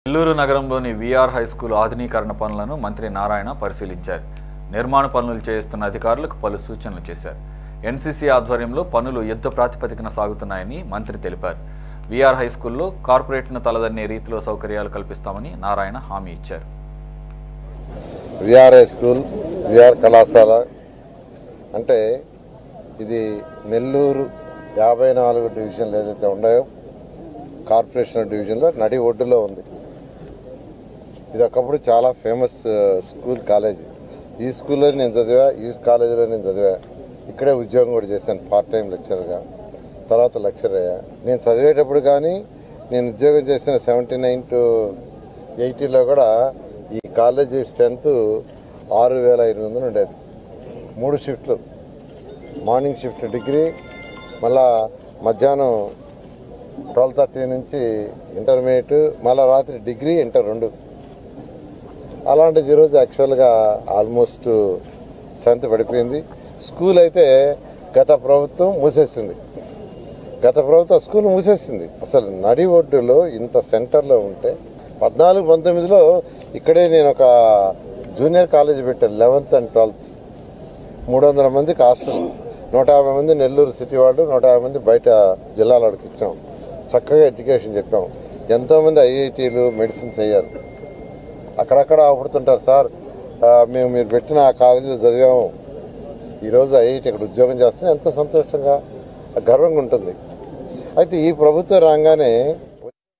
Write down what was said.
నెల్లూరు నగరంలోని VR high school ఆధునీకరణ పనులను మంత్రి నారాయణ పరిశీలించారు. నిర్మాణ పనులు చేస్తున్న అధికారులకు పలు సూచనలు చేశారు. ఎన్సీసీ ఆధ్వర్యంలో పనులు యుద్ధ ప్రాతిపదికన సాగుతున్నాయని మంత్రి తెలిపారు. విఆర్ హై స్కూల్లో కార్పొరేట్ను తలదన్నే రీతిలో సౌకర్యాలు కల్పిస్తామని నారాయణ హామీ ఇచ్చారు. విఆర్ హై స్కూల్, విఆర్ కళాశాల అంటే ఇది నెల్లూరు 54 డివిజన్లు ఏదైతే ఉన్నాయో కార్పొరేషన్ డివిజన్లో నడి ఒడ్డులో ఉంది. ఇది ఒకప్పుడు చాలా ఫేమస్ స్కూల్, కాలేజీ. ఈ స్కూల్లో నేను చదివా, ఈ కాలేజీలో నేను చదివా. ఇక్కడే ఉద్యోగం కూడా చేశాను, పార్ట్ టైం లెక్చరర్గా. తర్వాత లెక్చర్ అయ్యా. నేను చదివేటప్పుడు కానీ నేను ఉద్యోగం చేసిన 79 to 80లో కూడా ఈ కాలేజీ స్ట్రెంత్ 6,500 ఉండేది. 3 షిఫ్ట్లు, మార్నింగ్ షిఫ్ట్ డిగ్రీ, మళ్ళా మధ్యాహ్నం 12:30 నుంచి ఇంటర్మీడియట్, మళ్ళీ రాత్రి డిగ్రీ, ఇంటర్ 2. అలాంటిది ఈరోజు యాక్చువల్గా ఆల్మోస్ట్ స్ట్రెంత్ పడిపోయింది. స్కూల్ అయితే గత ప్రభుత్వం మూసేసింది. స్కూల్ మూసేసింది. అసలు నడి ఒడ్డులో ఇంత సెంటర్లో ఉంటే 14-19లో ఇక్కడే నేను ఒక జూనియర్ కాలేజీ పెట్టాను. 11th and 12th 300 మందికి హాస్టల్, 150 మంది నెల్లూరు సిటీ వాళ్ళు, 150 మంది బయట జిల్లాల వాడికి ఇచ్చాం. చక్కగా ఎడ్యుకేషన్ చెప్పాం. ఎంతోమంది ఐఐటీలు, మెడిసిన్స్ అయ్యారు. అక్కడక్కడ ఆపుడుతుంటారు, సార్ మీరు పెట్టిన ఆ కాలేజీలో చదివాము, ఈరోజు ఐఐటీ ఇక్కడ ఉద్యోగం చేస్తున్నాం, ఎంతో సంతోషంగా గర్వంగా ఉంటుంది. అయితే ఈ ప్రభుత్వం రాగానే